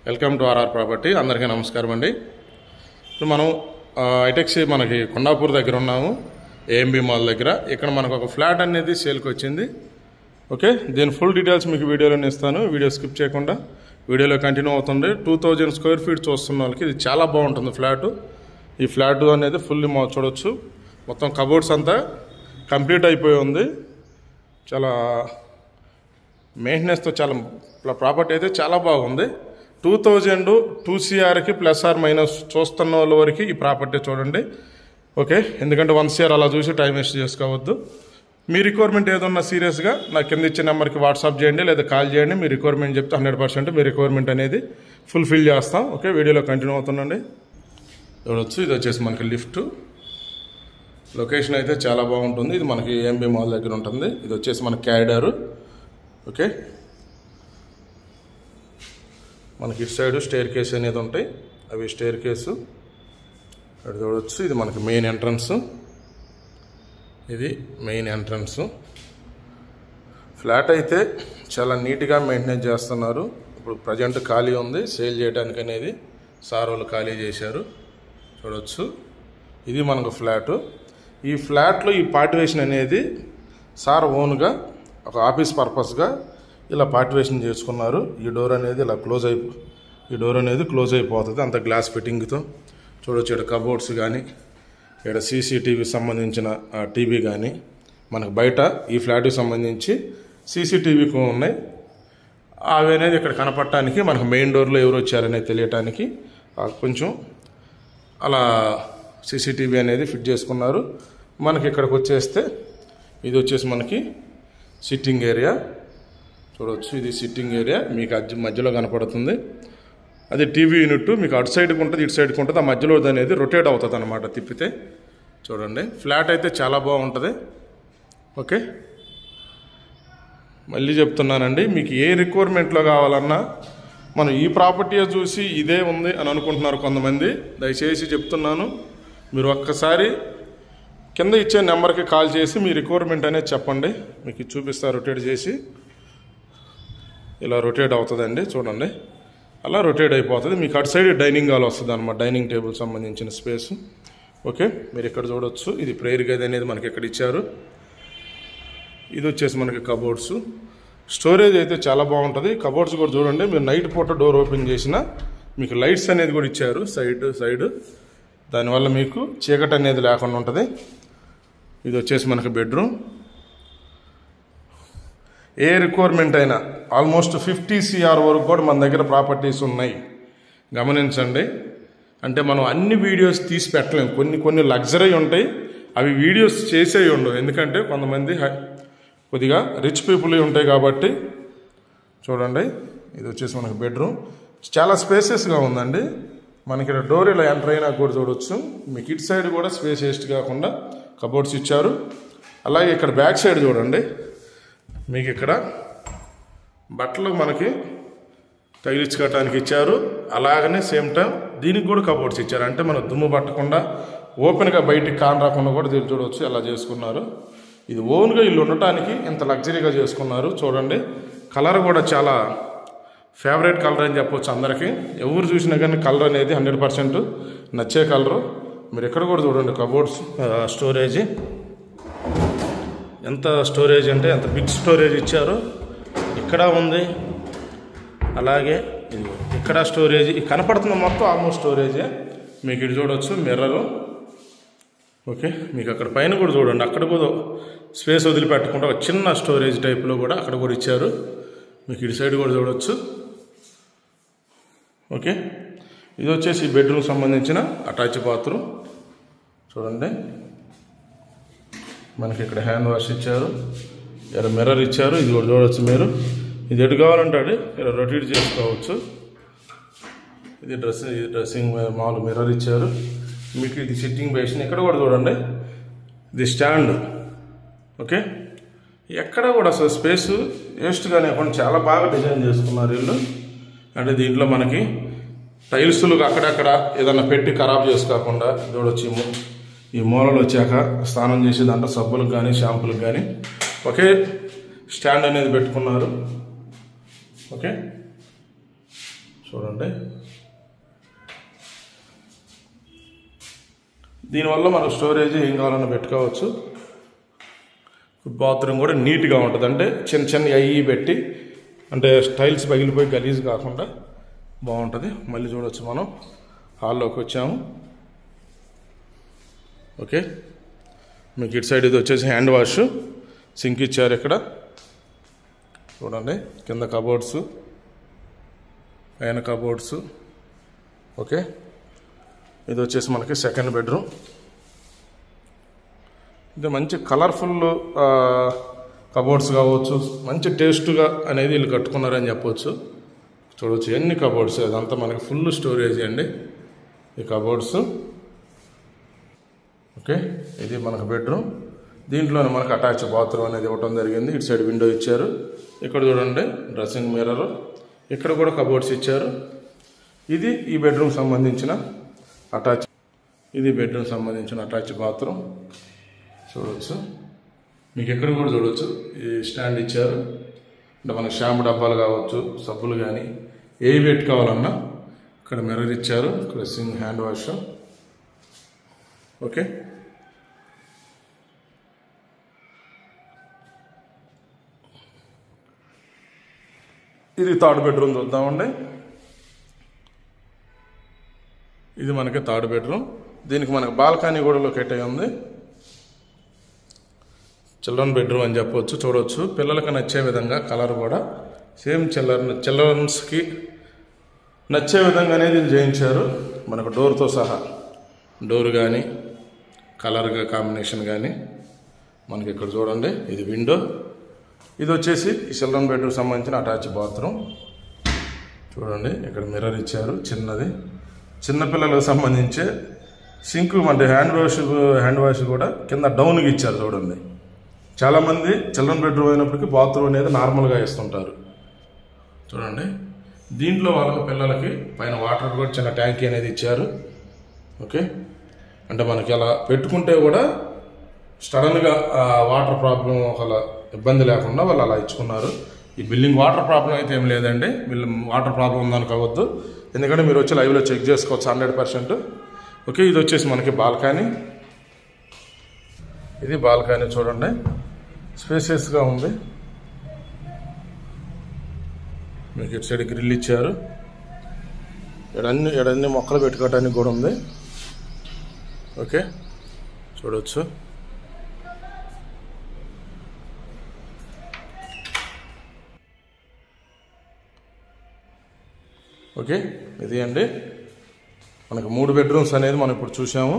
Welcome to RR property. అందరికీ నమస్కారం అండి. ఇప్పుడు మనం ఐటెక్స్ మనకి కొండాపూర్ దగ్గర ఉన్నాము, ఏఎంబి మాల్ దగ్గర. ఇక్కడ మనకు ఒక ఫ్లాట్ అనేది సేల్కి వచ్చింది. ఓకే, దీని ఫుల్ డీటెయిల్స్ మీకు వీడియోలోనే ఇస్తాను. వీడియో స్కిప్ చేయకుండా వీడియోలో కంటిన్యూ అవుతుంది. 2000 స్క్వేర్ ఫీట్ చూస్తున్న వాళ్ళకి ఇది చాలా బాగుంటుంది ఫ్లాట్. ఈ ఫ్లాట్ అనేది ఫుల్లీ చూడొచ్చు. మొత్తం కబోర్డ్స్ అంతా కంప్లీట్ అయిపోయి ఉంది. చాలా మెయింటెనెన్స్తో చాలా ప్రాపర్టీ అయితే చాలా బాగుంది. 2000 2CRకి ప్లస్ ఆర్ మైనస్ చూస్తున్న వాళ్ళ వరకు ఈ ప్రాపర్టీ చూడండి. ఓకే, ఎందుకంటే 1 CR అలా చూసి టైం వేస్ట్ చేసుకోవద్దు. మీ రిక్వైర్మెంట్ ఏదన్నా సీరియస్గా నాకు కింద ఇచ్చే నెంబర్కి వాట్సాప్ చేయండి లేదా కాల్ చేయండి. మీ రిక్వైర్మెంట్ చెప్తే 100% మీ రిక్వైర్మెంట్ అనేది ఫుల్ఫిల్ చేస్తాం. ఓకే, వీడియోలో కంటిన్యూ అవుతుందండి. చూడొచ్చు, ఇది వచ్చేసి మనకి లిఫ్ట్. లొకేషన్ అయితే చాలా బాగుంటుంది. ఇది మనకి ఏఎంబి మాల్ దగ్గర ఉంటుంది. ఇది వచ్చేసి మన క్యారిడారు. ఓకే, మనకి ఇటు సైడ్ స్టేర్ కేస్ అనేది ఉంటాయి. అవి స్టేర్ కేసు అక్కడ చూడవచ్చు. ఇది మనకి మెయిన్ ఎంట్రన్స్. ఇది మెయిన్ ఎంట్రన్స్. ఫ్లాట్ అయితే చాలా నీట్గా మెయింటైన్ చేస్తున్నారు. ఇప్పుడు ప్రజెంట్ ఖాళీ ఉంది, సేల్ చేయడానికి అనేది సార్ వాళ్ళు ఖాళీ చేశారు. చూడవచ్చు, ఇది మనకు ఫ్లాటు. ఈ ఫ్లాట్లో ఈ పార్టివేషన్ అనేది సార్ ఓన్గా ఒక ఆఫీస్ పర్పస్గా ఇలా పార్టివేషన్ చేసుకున్నారు. ఈ డోర్ అనేది ఇలా క్లోజ్ అయిపోతుంది అంత గ్లాస్ ఫిట్టింగ్తో. చూడవచ్చు, ఇక్కడ కబోర్డ్స్ కానీ, ఇక్కడ సీసీటీవీ సంబంధించిన టీవీ కానీ, మనకు బయట ఈ ఫ్లాట్కి సంబంధించి సీసీటీవీకి ఉన్నాయి. అవి అనేది ఇక్కడ కనపడటానికి మనకు మెయిన్ డోర్లో ఎవరు వచ్చారనేది తెలియటానికి కొంచెం అలా సీసీటీవీ అనేది ఫిట్ చేసుకున్నారు. మనకి ఇక్కడికి వచ్చేస్తే ఇది వచ్చేసి మనకి సిట్టింగ్ ఏరియా. చూడవచ్చు, ఇది సిట్టింగ్ ఏరియా మీకు మధ్యలో కనపడుతుంది. అది టీవీ యూనిట్ మీకు అటు సైడ్కి ఉంటుంది, ఇటు సైడ్కి ఉంటుంది. ఆ మధ్యలో అనేది రొటేట్ అవుతుంది అనమాట తిప్పితే. చూడండి, ఫ్లాట్ అయితే చాలా బాగుంటుంది. ఓకే, మళ్ళీ చెప్తున్నానండి, మీకు ఏ రిక్వైర్మెంట్లో కావాలన్నా మనం ఈ ప్రాపర్టీ చూసి ఇదే ఉంది అని అనుకుంటున్నారు కొంతమంది. దయచేసి చెప్తున్నాను, మీరు ఒక్కసారి కింద ఇచ్చే నెంబర్కి కాల్ చేసి మీ రిక్వైర్మెంట్ అనేది చెప్పండి. మీకు చూపిస్తా రొటేట్ చేసి. ఇలా రొటేట్ అవుతుందండి, చూడండి, అలా రొటేట్ అయిపోతుంది. మీకు అటు సైడ్ డైనింగ్ హాల్ వస్తుంది అనమాట, డైనింగ్ టేబుల్ సంబంధించిన స్పేస్. ఓకే, మీరు ఇక్కడ చూడవచ్చు, ఇది ప్రేయర్ గది అనేది మనకి ఇక్కడ ఇచ్చారు. ఇది వచ్చేసి మనకి కబోర్డ్స్. స్టోరేజ్ అయితే చాలా బాగుంటుంది. కబోర్డ్స్ కూడా చూడండి, మీరు నైట్ పూట డోర్ ఓపెన్ చేసినా మీకు లైట్స్ అనేది కూడా ఇచ్చారు సైడ్. దానివల్ల మీకు చీకటి అనేది లేకుండా ఉంటుంది. ఇది వచ్చేసి మనకి బెడ్రూమ్. ఏ రిక్వైర్మెంట్ అయినా ఆల్మోస్ట్ 50 CR వరకు కూడా మన దగ్గర ప్రాపర్టీస్ ఉన్నాయి. గమనించండి, అంటే మనం అన్ని వీడియోస్ తీసి పెట్టలేము. కొన్ని లగ్జరీ ఉంటాయి, అవి వీడియోస్ చేసేవి ఉండవు. ఎందుకంటే కొంతమంది కొద్దిగా రిచ్ పీపుల్ ఉంటాయి కాబట్టి. చూడండి, ఇది వచ్చేసి మనకి బెడ్రూమ్. చాలా స్పేసెస్గా ఉందండి. మనకి ఇక్కడ డోర్ ఇలా ఎంటర్ అయినా కూడా చూడవచ్చు. మీకు ఇటు సైడ్ కూడా స్పేస్ వేస్ట్ కాకుండా కబోర్డ్స్ ఇచ్చారు. అలాగే ఇక్కడ బ్యాక్ సైడ్ చూడండి, మీకు ఇక్కడ బట్టలు మనకి తగిలించుకోవటానికి ఇచ్చారు. అలాగనే సేమ్ టైం దీనికి కూడా కబోర్డ్స్ ఇచ్చారు. అంటే మనం దుమ్ము పట్టకుండా ఓపెన్గా బయటికి కాన్ రాకుండా కూడా దీన్ని చూడవచ్చు. అలా చేసుకున్నారు. ఇది ఓన్గా ఇల్లు ఉండటానికి ఇంత లగ్జరీగా చేసుకున్నారు. చూడండి, కలర్ కూడా చాలా ఫేవరెట్ కలర్ అని చెప్పవచ్చు అందరికీ. ఎవరు చూసినా కానీ కలర్ అనేది 100% నచ్చే కలరు. మీరు ఇక్కడ కూడా చూడండి, కబోర్డ్స్ స్టోరేజ్ ఎంత స్టోరేజ్ అంటే ఎంత బిగ్ స్టోరేజ్ ఇచ్చారో. ఇక్కడ ఉంది, అలాగే ఇక్కడ స్టోరేజ్ కనపడుతున్న మొత్తం ఆల్మోస్ట్ స్టోరేజే. మీకు ఇటు చూడవచ్చు మిర్రరు. ఓకే, మీకు అక్కడ పైన కూడా చూడండి, అక్కడ కూడా స్పేస్ వదిలిపెట్టకుండా ఒక చిన్న స్టోరేజ్ టైప్లో కూడా అక్కడ కూడా ఇచ్చారు. మీకు ఇటు సైడ్ కూడా చూడవచ్చు. ఓకే, ఇది వచ్చేసి బెడ్రూమ్ సంబంధించిన అటాచ్ బాత్రూమ్. చూడండి, మనకి ఇక్కడ హ్యాండ్ వాష్ ఇచ్చారు, ఇక్కడ మిర్రర్ ఇచ్చారు. ఇది కూడా చూడవచ్చు మీరు. ఇది ఎటు కావాలంటే ఇలా రొటేట్ చేసుకోవచ్చు. ఇది డ్రెస్సింగ్ మామూలు మిర్రర్ ఇచ్చారు. మీకు ఇది సిట్టింగ్ బేసిన్. ఇక్కడ కూడా చూడండి, ఇది స్టాండ్. ఓకే, ఎక్కడ కూడా అసలు స్పేస్ వేస్ట్గా లేకుండా చాలా బాగా డిజైన్ చేసుకున్నారు వీళ్ళు. అంటే దీంట్లో మనకి టైల్స్లు అక్కడక్కడ ఏదన్నా పెట్టి ఖరాబ్ చేసుకోకుండా చూడొచ్చు. ఈ మూలలు వచ్చాక స్నానం చేసే దాంట్లో సబ్బులకు కానీ షాంపులకు కానీ ఒకే స్టాండ్ అనేది పెట్టుకున్నారు. ఓకే, చూడండి. దీనివల్ల మనకు స్టోరేజ్ ఏం కావాలన్నా పెట్టుకోవచ్చు. బాత్రూమ్ కూడా నీట్గా ఉంటుంది. అంటే చిన్న చిన్న అయ్యి పెట్టి అంటే టైల్స్ పగిలిపోయి గలీజ్ కాకుండా బాగుంటుంది. మళ్ళీ చూడవచ్చు, మనం హాల్లోకి వచ్చాము. ఓకే, మీకు ఇటు సైడ్ ఇది వచ్చేసి హ్యాండ్ వాష్, సింక్ ఇచ్చారు ఇక్కడ చూడండి. కింద కబోర్డ్స్, పైన కబోర్డ్స్. ఓకే, ఇది వచ్చేసి మనకి సెకండ్ బెడ్రూమ్. ఇది మంచి కలర్ఫుల్ కబోర్డ్స్ కావచ్చు, మంచి టేస్ట్గా అనేది వీళ్ళు కట్టుకున్నారని చెప్పవచ్చు. చూడవచ్చు ఎన్ని కబోర్డ్స్, అదంతా మనకి ఫుల్ స్టోరేజ్ అండి ఈ కబోర్డ్స్. ఓకే, ఇది మనకు బెడ్రూమ్. దీంట్లోనే మనకు అటాచ్ బాత్రూమ్ అనేది ఇవ్వడం జరిగింది. ఇటు సైడ్ విండో ఇచ్చారు. ఇక్కడ చూడండి డ్రెస్సింగ్ మిర్రర్, ఇక్కడ కూడా కబోర్డ్స్ ఇచ్చారు. ఇది ఈ బెడ్రూమ్ సంబంధించిన అటాచ్, ఇది బెడ్రూమ్ సంబంధించిన అటాచ్ బాత్రూమ్. చూడవచ్చు, మీకు ఎక్కడ కూడా చూడవచ్చు ఈ స్టాండ్ ఇచ్చారు. అంటే మనకు షాంపూ డబ్బాలు కావచ్చు, సబ్బులు కానీ ఏవి పెట్టుకోవాలన్నా ఇక్కడ మిర్రర్ ఇచ్చారు. ఇక్కడ సింక్, హ్యాండ్ వాష్. ఓకే, ఇది థర్డ్ బెడ్రూమ్ చూద్దామండి. ఇది మనకి థర్డ్ బెడ్రూమ్. దీనికి మనకు బాల్కనీ కూడా లొకేట్ అయి ఉంది. చిల్డ్రన్ బెడ్రూమ్ అని చెప్పవచ్చు. చూడవచ్చు, పిల్లలకు నచ్చే విధంగా కలర్ కూడా సేమ్ చిల్డ్రన్స్కి నచ్చే విధంగా అనేది చేయించారు. మనకు డోర్తో సహా, డోర్ కానీ కలర్గా కాంబినేషన్ కానీ మనకి ఇక్కడ చూడండి. ఇది విండో. ఇది వచ్చేసి ఈ చిల్డ్రన్ బెడ్రూమ్ సంబంధించిన అటాచ్ బాత్రూమ్. చూడండి, ఇక్కడ మిర్రర్ ఇచ్చారు చిన్నది. చిన్నపిల్లలకు సంబంధించే సింక్, అంటే హ్యాండ్ వాష్ కూడా కింద డౌన్కి ఇచ్చారు. చూడండి, చాలామంది చిల్డ్రన్ బెడ్రూమ్ అయినప్పటికీ బాత్రూమ్ అనేది నార్మల్గా వేస్తుంటారు. చూడండి, దీంట్లో వాళ్ళకి పిల్లలకి పైన వాటర్ కూడా చిన్న ట్యాంకీ అనేది ఇచ్చారు. ఓకే, అంటే మనకి అలా పెట్టుకుంటే కూడా సడన్గా వాటర్ ప్రాబ్లం ఒకవేళ ఇబ్బంది లేకుండా వాళ్ళు అలా ఇచ్చుకున్నారు. ఈ బిల్డింగ్ వాటర్ ప్రాబ్లం అయితే ఏం లేదండి. వీళ్ళు వాటర్ ప్రాబ్లం ఉందనుకోవద్దు, ఎందుకంటే మీరు వచ్చి లైవ్లో చెక్ చేసుకోవచ్చు 100%. ఓకే, ఇది వచ్చేసి మనకి బాల్కనీ. ఇది బాల్కనీ చూడండి, స్పేసియస్గా ఉంది. మీకు ఇటు సైడ్ గ్రిల్ ఇచ్చారు. ఎడన్ని మొక్కలు పెట్టుకోవడానికి కూడా ఉంది. ఓకే, చూడవచ్చు. ఓకే, ఇది అండి మనకు 3 బెడ్రూమ్స్ అనేది మనం ఇప్పుడు చూసాము.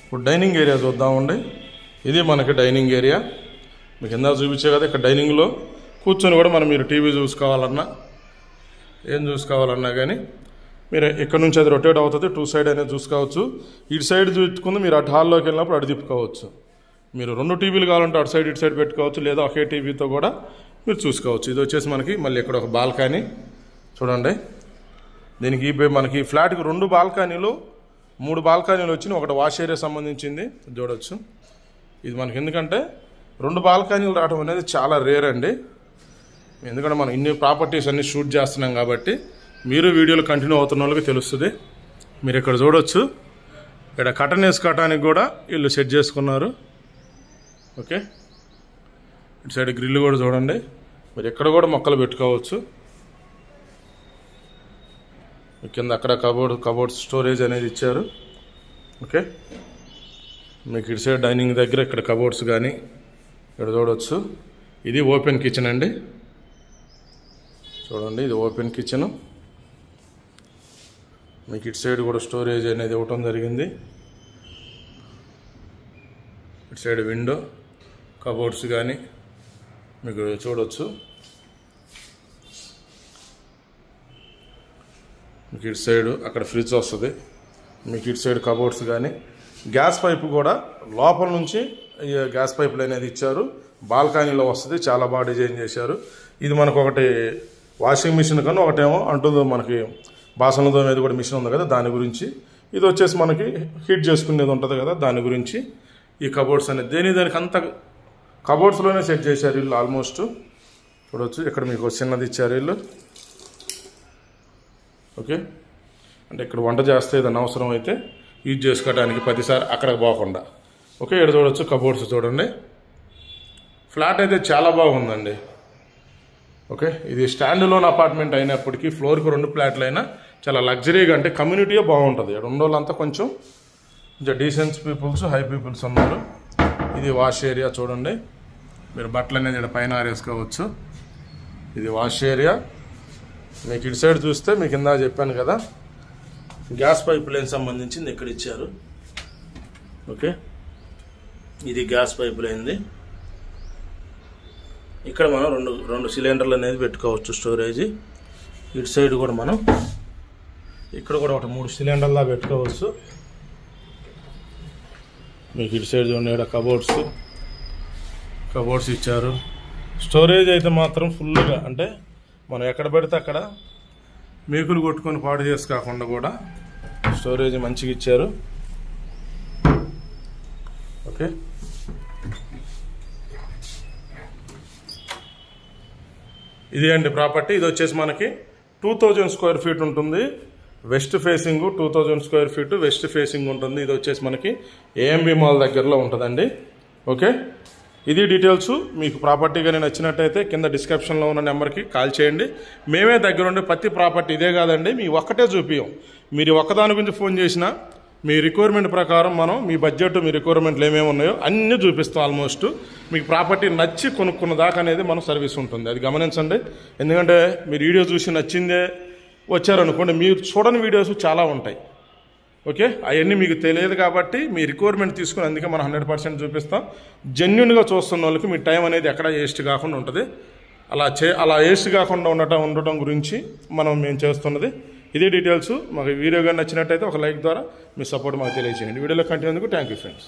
ఇప్పుడు డైనింగ్ ఏరియా చూద్దామండి. ఇది మనకి డైనింగ్ ఏరియా. మీకు ఇందా చూపించే కదా, ఇక్కడ డైనింగ్లో కూర్చొని కూడా మీరు టీవీ చూసుకోవాలన్నా ఏం చూసుకోవాలన్నా కానీ మీరు ఇక్కడ నుంచి అది రొటేట్ అవుతుంది. 2 సైడ్ అనేది చూసుకోవచ్చు. ఇటు సైడ్ చూసుకుంది మీరు అటు హాల్లోకి వెళ్ళినప్పుడు అటు తిప్పుకోవచ్చు. మీరు 2 టీవీలు కావాలంటే అటు సైడ్ ఇటు సైడ్ పెట్టుకోవచ్చు, లేదా ఒకే టీవీతో కూడా మీరు చూసుకోవచ్చు. ఇది వచ్చేసి మనకి మళ్ళీ ఇక్కడ ఒక బాల్కనీ చూడండి. దీనికి మనకి ఫ్లాట్కి 2 బాల్కనీలు 3 బాల్కనీలు వచ్చినాయి. ఒకటి వాష్ ఏరియా సంబంధించింది చూడవచ్చు. ఇది మనకి ఎందుకంటే 2 బాల్కనీలు రావడం అనేది చాలా రేర్ అండి. ఎందుకంటే మనం ఇన్ని ప్రాపర్టీస్ అన్ని షూట్ చేస్తున్నాం కాబట్టి మీరు వీడియోలు కంటిన్యూ అవుతున్న వాళ్ళకి తెలుస్తుంది. మీరు ఇక్కడ చూడవచ్చు, ఇక్కడ కటన్ వేసుకోవటానికి కూడా వీళ్ళు సెట్ చేసుకున్నారు. ఓకే, ఇటు సైడ్ గ్రిల్ కూడా చూడండి. మీరు ఎక్కడ కూడా మొక్కలు పెట్టుకోవచ్చు. కింద అక్కడ కబోర్డ్ స్టోరేజ్ అనేది ఇచ్చారు. ఓకే, మీకు ఇటు సైడ్ డైనింగ్ దగ్గర ఇక్కడ కబోర్డ్స్ కానీ ఇక్కడ చూడవచ్చు. ఇది ఓపెన్ కిచెన్ అండి. చూడండి, ఇది ఓపెన్ కిచెన్. మీకు ఇటు సైడ్ కూడా స్టోరేజ్ అనేది ఇవ్వటం జరిగింది. ఇటు సైడ్ విండో, కబోర్డ్స్ కానీ మీకు చూడవచ్చు. మీకు ఇటు సైడ్ అక్కడ ఫ్రిడ్జ్ వస్తుంది. మీకు ఇటు సైడ్ కబోర్డ్స్ కానీ గ్యాస్ పైపు కూడా లోపల నుంచి గ్యాస్ పైపులు అనేది ఇచ్చారు. బాల్కనీలో వస్తుంది. చాలా బాగా డిజైన్ చేశారు. ఇది మనకు ఒకటి వాషింగ్ మిషన్ కన్నా ఒకటేమో అంటుందో మనకి బాసనలు తోమేది కూడా మిషన్ ఉంది కదా, దాని గురించి. ఇది వచ్చేసి మనకి హీట్ చేసుకునేది ఉంటుంది కదా, దాని గురించి ఈ కబోర్డ్స్ అనేది దానికి అంత కబోర్డ్స్లోనే సెట్ చేశారు వీళ్ళు ఆల్మోస్ట్. చూడవచ్చు, ఇక్కడ మీకు చిన్నది ఇచ్చారు వీళ్ళు. ఓకే, అంటే ఇక్కడ వంట చేస్తే ఏదైనా అవసరం అయితే యూజ్ చేసుకోవడానికి ప్రతిసారి అక్కడికి పోకుండా. ఓకే, ఇక్కడ చూడవచ్చు కబోర్డ్స్ చూడండి. ఫ్లాట్ అయితే చాలా బాగుందండి. ఓకే, ఇది స్టాండ్ లోన్ అపార్ట్మెంట్ అయినప్పటికీ ఫ్లోర్కి 2 ఫ్లాట్లు అయినా చాలా లగ్జరీగా, అంటే కమ్యూనిటీయే బాగుంటుంది. ఇక్కడ ఉన్న వాళ్ళంతా కొంచెం డీసెంట్ పీపుల్స్, హై పీపుల్స్ ఉన్నారు. ఇది వాష్ ఏరియా చూడండి. మీరు బట్టలు అనేది ఇక్కడ పైన ఆరేసుకోవచ్చు. ఇది వాష్ ఏరియా. మీకు ఇటు సైడ్ చూస్తే మీకు ఇందాక చెప్పాను కదా, గ్యాస్ పైప్ లైన్ సంబంధించింది ఇక్కడ ఇచ్చారు. ఓకే, ఇది గ్యాస్ పైప్ లైన్ది. ఇక్కడ మనం రెండు సిలిండర్లు అనేది పెట్టుకోవచ్చు స్టోరేజ్. ఇటు సైడ్ కూడా మనం ఇక్కడ కూడా ఒక 3 సిలిండర్లా పెట్టుకోవచ్చు. మీకు ఇటు సైడ్ చూడండి, ఇక్కడ కబోర్డ్స్ ఇచ్చారు. స్టోరేజ్ అయితే మాత్రం ఫుల్గా, అంటే మనం ఎక్కడ పెడితే అక్కడ మేకులు కొట్టుకొని పాడు చేసి కాకుండా కూడా స్టోరేజ్ మంచిగా ఇచ్చారు. ఓకే, ఇది అండి ప్రాపర్టీ. ఇది వచ్చేసి మనకి 2000 స్క్వేర్ ఫీట్ ఉంటుంది. West facing 2000 square feet west facing ఉంటుంది. ఇది వచ్చేసి మనకి ఏఎంబి మాల్ దగ్గరలో ఉంటుందండి. ఓకే, ఇది డీటెయిల్స్. మీకు ప్రాపర్టీ కానీ నచ్చినట్టయితే కింద డిస్క్రిప్షన్లో ఉన్న నెంబర్కి కాల్ చేయండి. మేమే దగ్గరుండి ప్రతి ప్రాపర్టీ ఇదే కాదండి, మీ ఒక్కటే చూపియం. మీరు ఒక్కదాని గురించి ఫోన్ చేసినా మీ రిక్వైర్మెంట్ ప్రకారం మనం మీ బడ్జెట్, మీ రిక్వైర్మెంట్లు ఏమేమి ఉన్నాయో అన్నీ చూపిస్తాం. ఆల్మోస్ట్ మీకు ప్రాపర్టీ నచ్చి కొనుక్కున్న దాకా అనేది మన సర్వీస్ ఉంటుంది. అది గమనించండి. ఎందుకంటే మీరు వీడియో చూసి నచ్చిందే వచ్చారనుకోండి, మీరు చూడని వీడియోస్ చాలా ఉంటాయి. ఓకే, అవన్నీ మీకు తెలియదు కాబట్టి మీ రిక్వైర్మెంట్ తీసుకుని అందుకే మనం 100% చూపిస్తాం. జెన్యున్గా చూస్తున్న వాళ్ళకి మీ టైం అనేది ఎక్కడ వేస్ట్ కాకుండా ఉంటుంది. అలా వేస్ట్ కాకుండా ఉండటం గురించి మేము చేస్తున్నది. ఇది డీటెయిల్స్. మాకు వీడియో కానీ నచ్చినట్టయితే ఒక లైక్ ద్వారా మీ సపోర్ట్ మాకు తెలియజేయండి. వీడియోలో కంటిన్యూ థ్యాంక్ యూ ఫ్రెండ్స్.